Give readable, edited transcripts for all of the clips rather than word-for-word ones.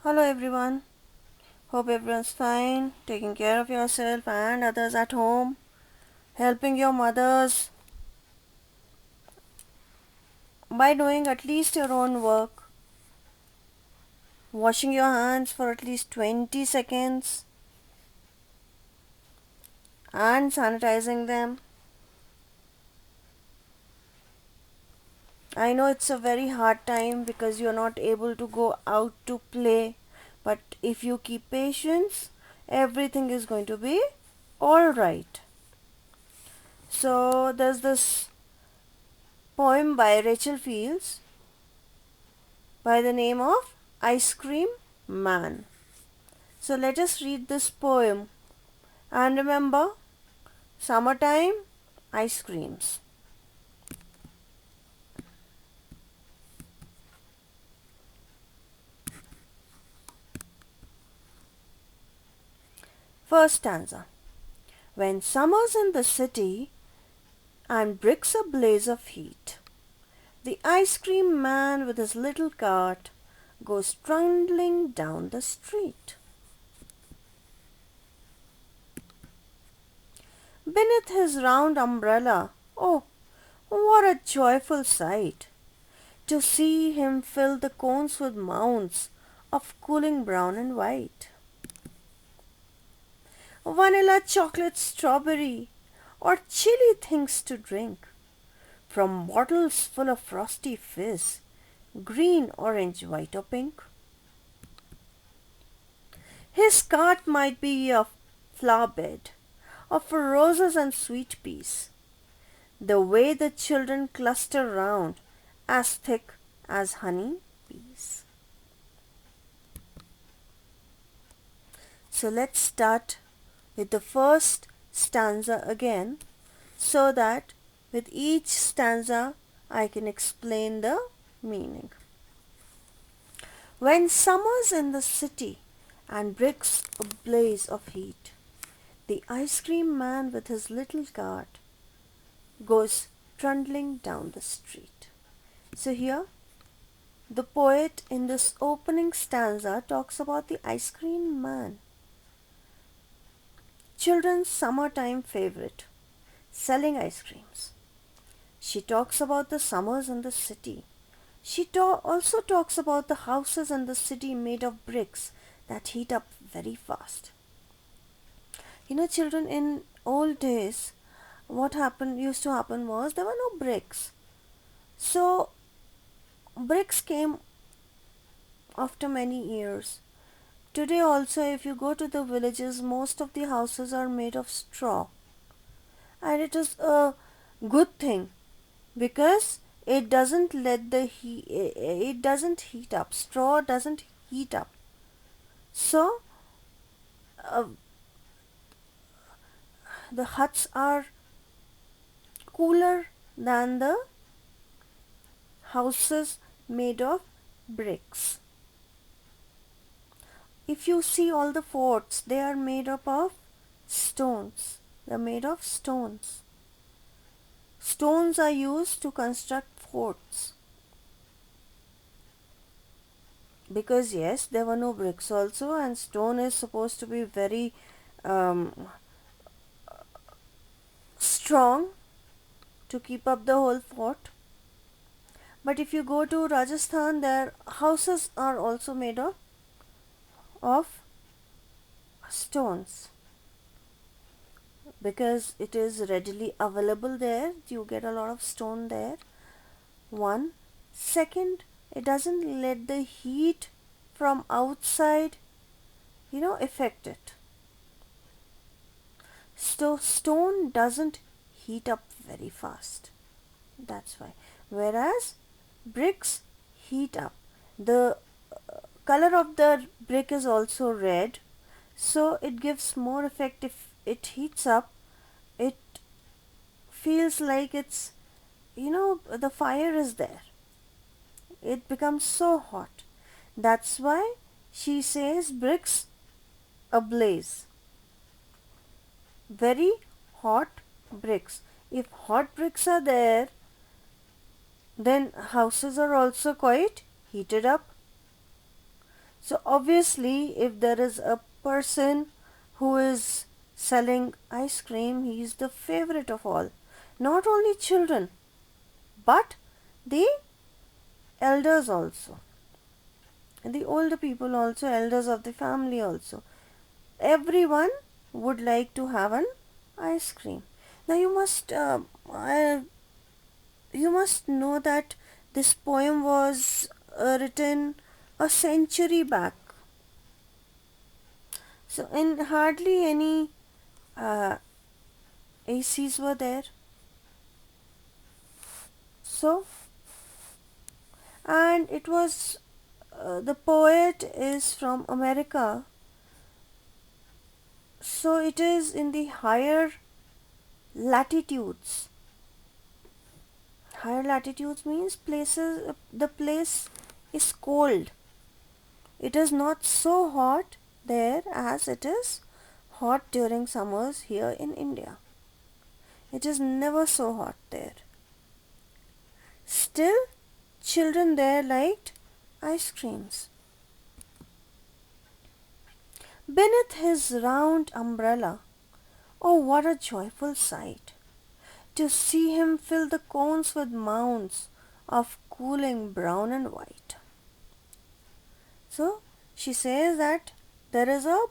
Hello everyone. Hope everyone's fine, taking care of yourself and others at home, helping your mothers by doing at least your own work, washing your hands for at least 20 seconds and sanitizing them. I know it's a very hard time because you're not able to go out to play, but if you keep patience, everything is going to be alright. So there's this poem by Rachel Fields by the name of Ice Cream Man. So let us read this poem and remember summertime ice creams. First stanza. When summer's in the city and bricks a blaze of heat, the ice cream man with his little cart goes trundling down the street. Beneath his round umbrella, oh, what a joyful sight! To see him fill the cones with mounds of cooling brown and white. Vanilla, chocolate, strawberry, or chilly things to drink, from bottles full of frosty fizz, green, orange, white, or pink. His cart might be a flower bed of roses and sweet peas, the way the children cluster round, as thick as honey bees. So let's start with the first stanza again, so that with each stanza I can explain the meaning. When summer's in the city and bricks a blaze of heat, the ice cream man with his little cart goes trundling down the street. So here the poet in this opening stanza talks about the ice cream man, children's summertime favorite, selling ice creams. She talks about the summers in the city. She also talks about the houses in the city made of bricks that heat up very fast. Children, in old days, what happened used to happen was there were no bricks. So bricks came after many years. Today also, if you go to the villages, most of the houses are made of straw. And it is a good thing because it doesn't let the heat, it doesn't heat up. Straw doesn't heat up. So uh, the huts are cooler than the houses made of bricks. If you see all the forts, they are made up of stones. They are made of stones. Stones are used to construct forts. Because yes, there were no bricks also, and stone is supposed to be very strong to keep up the whole fort. But if you go to Rajasthan, their houses are also made of stones because it is readily available there. You get a lot of stone there. One. Second, it doesn't let the heat from outside affect it. So stone doesn't heat up very fast. That's why. Whereas bricks heat up. The color of the brick is also red, so it gives more effect. If it heats up, it feels like it's the fire is there. It becomes so hot. That's why she says bricks ablaze. Very hot bricks. If hot bricks are there, then houses are also quite heated up. So obviously, if there is a person who is selling ice cream, he is the favorite of all. Not only children, but the elders also. And the older people also, elders of the family also. Everyone would like to have an ice cream. Now you must know that this poem was written a century back. So in hardly any uh, ACs were there. So, and it was the poet is from America. So it is in the higher latitudes. Higher latitudes means places, the place is cold. It is not so hot there as it is hot during summers here in India. It is never so hot there. Still, children there liked ice creams. Beneath his round umbrella, oh, what a joyful sight! To see him fill the cones with mounds of cooling brown and white. So she says that there is a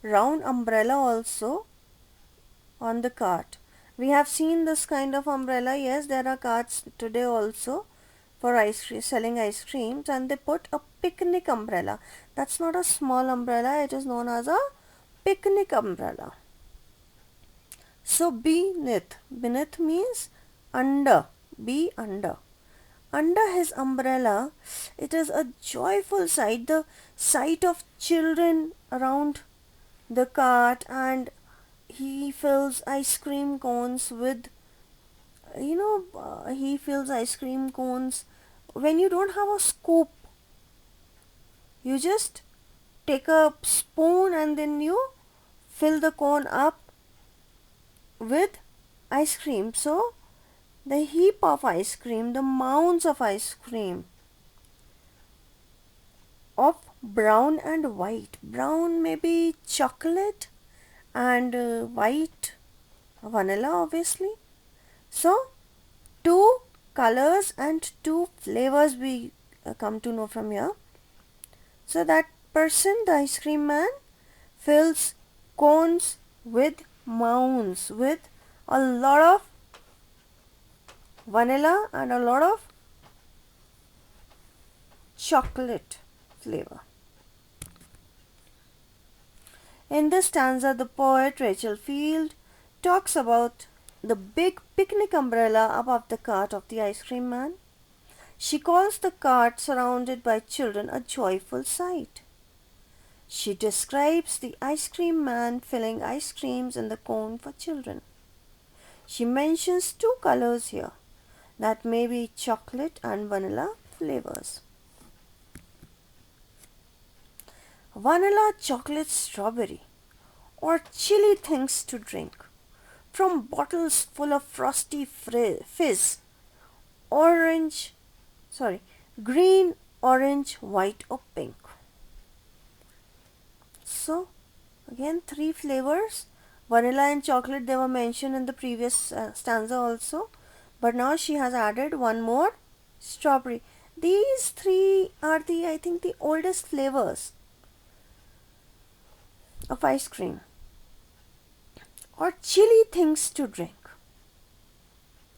round umbrella also on the cart. We have seen this kind of umbrella. Yes, there are carts today also for selling ice creams, and they put a picnic umbrella. That's not a small umbrella, it is known as a picnic umbrella. So beneath means under, be under. Under his umbrella, it is a joyful sight, the sight of children around the cart, and he fills ice cream cones with, he fills ice cream cones. When you don't have a scoop, you just take a spoon and then you fill the cone up with ice cream. So the heap of ice cream, the mounds of ice cream of brown and white. Brown maybe chocolate and white vanilla, obviously. So two colors and two flavors we come to know from here. So that person, the ice cream man, fills cones with mounds with a lot of vanilla and a lot of chocolate flavor. In this stanza, the poet Rachel Field talks about the big picnic umbrella above the cart of the ice cream man. She calls the cart surrounded by children a joyful sight. She describes the ice cream man filling ice creams in the cone for children. She mentions two colors here, that may be chocolate and vanilla flavors. Vanilla, chocolate, strawberry, or chilly things to drink from bottles full of frosty fizz, orange, green, orange, white, or pink. So, again, three flavors. Vanilla and chocolate, they were mentioned in the previous stanza also, but now she has added one more, strawberry. These three are I think the oldest flavors of ice cream. Or chilly things to drink.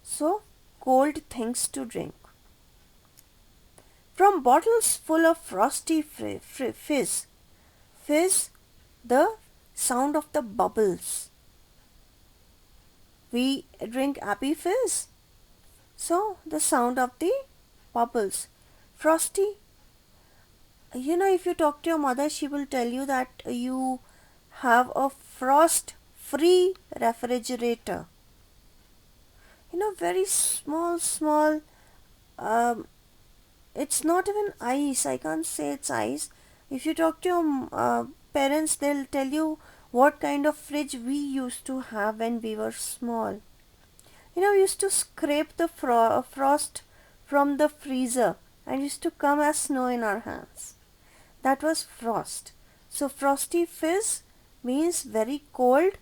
So, cold things to drink. From bottles full of frosty fizz. Fizz, the sound of the bubbles. We drink Happy Fizz. So, the sound of the bubbles. Frosty. If you talk to your mother, she will tell you that you have a frost free refrigerator. Very small. It's not even ice. I can't say it's ice. If you talk to your parents, they'll tell you what kind of fridge we used to have when we were small. We used to scrape the frost from the freezer and used to come as snow in our hands. That was frost. So frosty fizz means very cold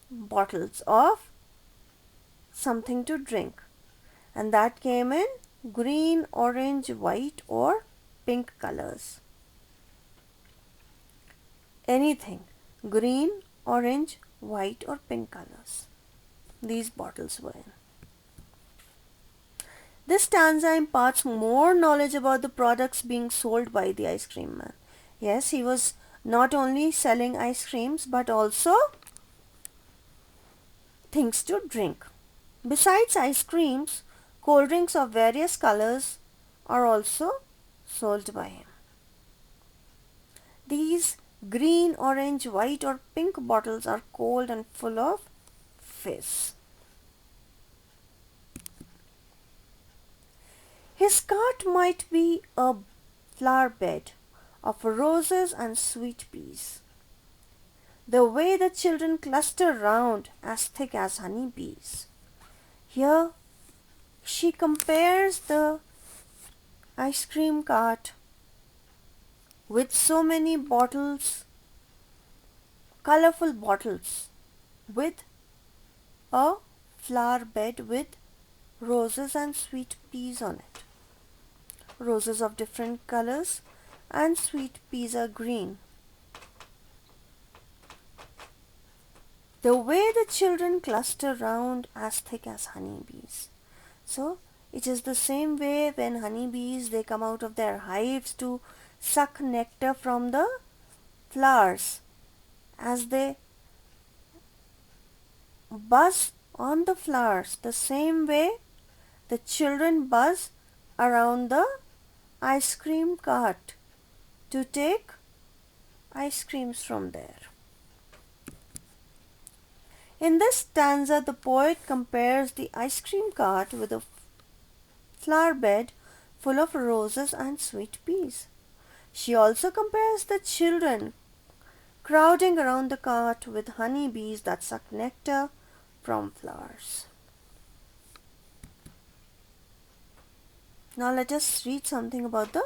bottles of something to drink. And that came in green, orange, white or pink colors. Anything. Green, orange, white or pink colors. These bottles were in. This stanza imparts more knowledge about the products being sold by the ice cream man. Yes, he was not only selling ice creams but also things to drink. Besides ice creams, cold drinks of various colors are also sold by him. These green, orange, white or pink bottles are cold and full of fizz. His cart might be a flower bed of roses and sweet peas. The way the children cluster round as thick as honey bees. Here she compares the ice cream cart with so many bottles, colorful bottles, with a flower bed with roses and sweet peas on it. Roses of different colors and sweet peas are green. The way the children cluster round as thick as honeybees. So it is the same way when honeybees they come out of their hives to suck nectar from the flowers. As they buzz on the flowers, the same way the children buzz around the ice cream cart to take ice creams from there. In this stanza, the poet compares the ice cream cart with a flower bed full of roses and sweet peas. She also compares the children crowding around the cart with honey bees that suck nectar from flowers. Now let us read something about the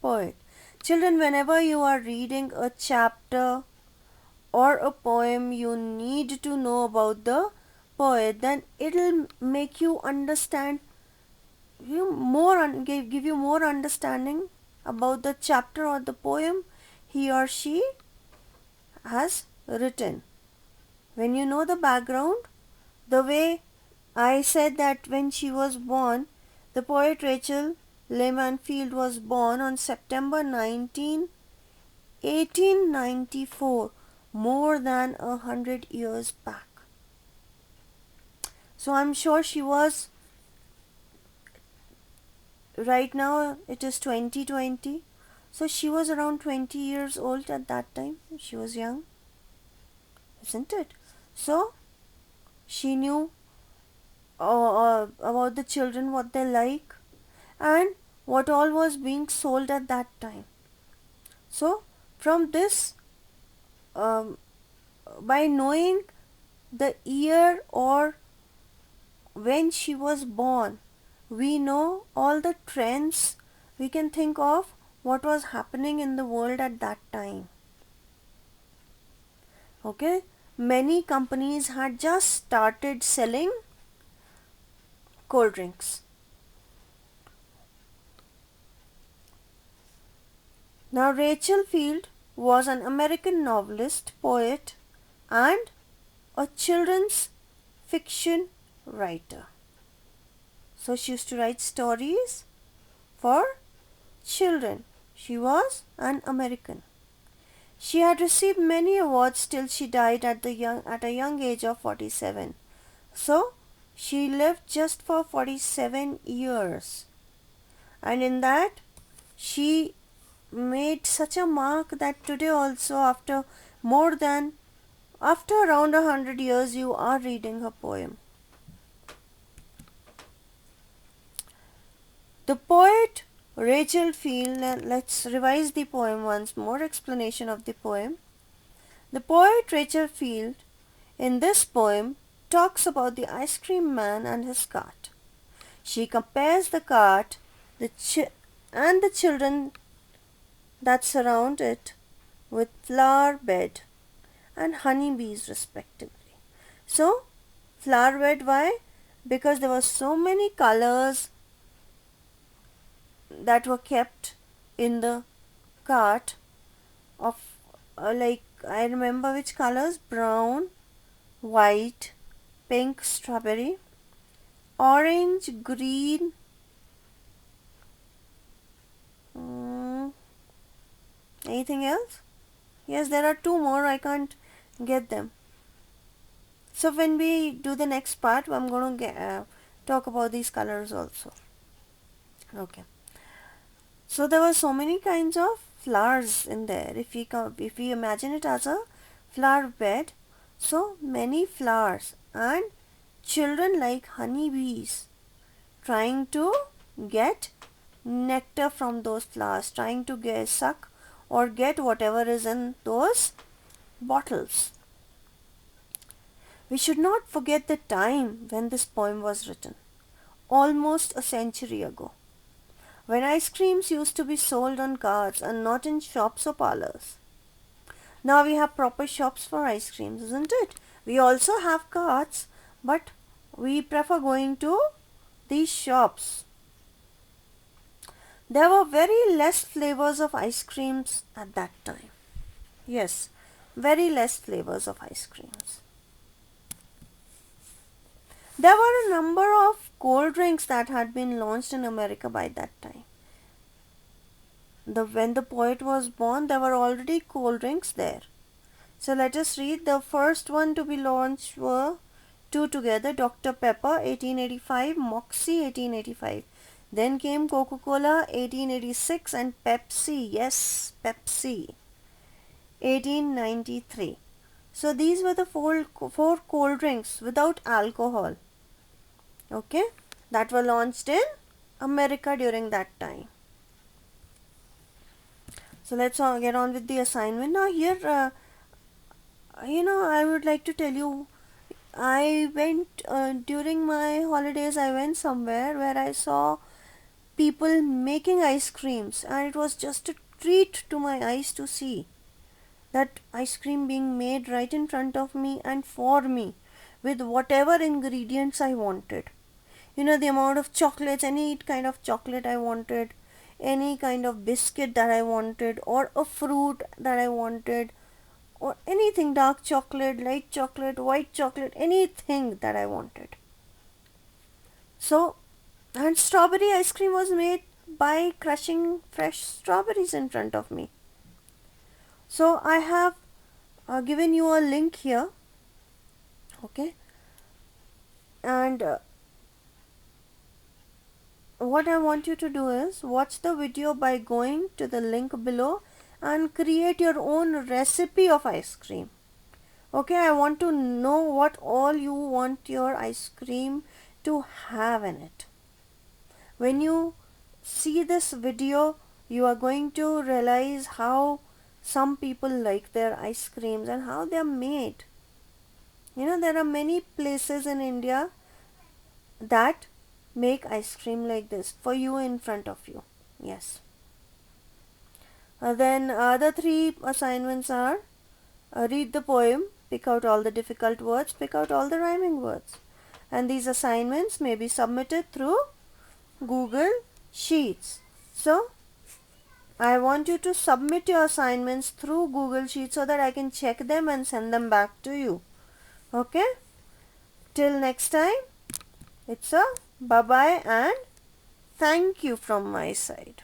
poet. Children, whenever you are reading a chapter or a poem, you need to know about the poet. Then it'll make you understand give you more understanding about the chapter or the poem he or she has written. When you know the background, the way I said that when she was born, the poet Rachel Lehman Field was born on September 19, 1894, more than 100 years back. So I'm sure she was, right now it is 2020, so she was around 20 years old at that time. She was young, isn't it? So she knew about the children, what they like and what all was being sold at that time. So from this, by knowing the year or when she was born, we know all the trends. We can think of what was happening in the world at that time. Okay, many companies had just started selling cold drinks. Now Rachel Field was an American novelist, poet and a children's fiction writer. So she used to write stories for children. She was an American. She had received many awards till she died at a young age of 47. So she lived just for 47 years. And in that she made such a mark that today also, after around 100 years, you are reading her poem. The poet Rachel Field, let's revise the poem once more, explanation of the poem. The poet Rachel Field in this poem talks about the ice cream man and his cart. She compares the cart and the children that surround it with flower bed and honeybees respectively. So flower bed, why? Because there were so many colors that were kept in the cart of like I remember which colors: brown, white, pink, strawberry, orange, green, mm, anything else? Yes, there are two more, I can't get them. So when we do the next part, I'm going to talk about these colors also. Okay. So there were so many kinds of flowers in there. If we imagine it as a flower bed, so many flowers and children like honeybees trying to get nectar from those flowers, trying to get suck or get whatever is in those bottles. We should not forget the time when this poem was written, almost a century ago, when ice creams used to be sold on carts and not in shops or parlors. Now we have proper shops for ice creams, isn't it? We also have carts, but we prefer going to these shops. There were very less flavors of ice creams at that time. Yes, very less flavors of ice creams. There were a number of cold drinks that had been launched in America by that time. When the poet was born, there were already cold drinks there. So let us read. The first one to be launched were two together: Dr. Pepper 1885, Moxie 1885. Then came Coca-Cola 1886 and Pepsi, yes, Pepsi 1893. So these were the four cold drinks without alcohol, okay, that were launched in America during that time. So let's get on with the assignment. Now here, I would like to tell you, I went during my holidays, I went somewhere where I saw people making ice creams, and it was just a treat to my eyes to see that ice cream being made right in front of me and for me with whatever ingredients I wanted. The amount of chocolates, any kind of chocolate I wanted, any kind of biscuit that I wanted, or a fruit that I wanted, or anything: dark chocolate, light chocolate, white chocolate, anything that I wanted. So, and strawberry ice cream was made by crushing fresh strawberries in front of me. So, I have given you a link here, okay, and what I want you to do is watch the video by going to the link below and create your own recipe of ice cream. Okay, I want to know what all you want your ice cream to have in it. When you see this video, you are going to realize how some people like their ice creams and how they are made. There are many places in India that make ice cream like this for you in front of you. Yes. Then other three assignments are read the poem, pick out all the difficult words, pick out all the rhyming words. And these assignments may be submitted through Google Sheets. So I want you to submit your assignments through Google Sheets so that I can check them and send them back to you. Okay? Till next time, it's a bye-bye and thank you from my side.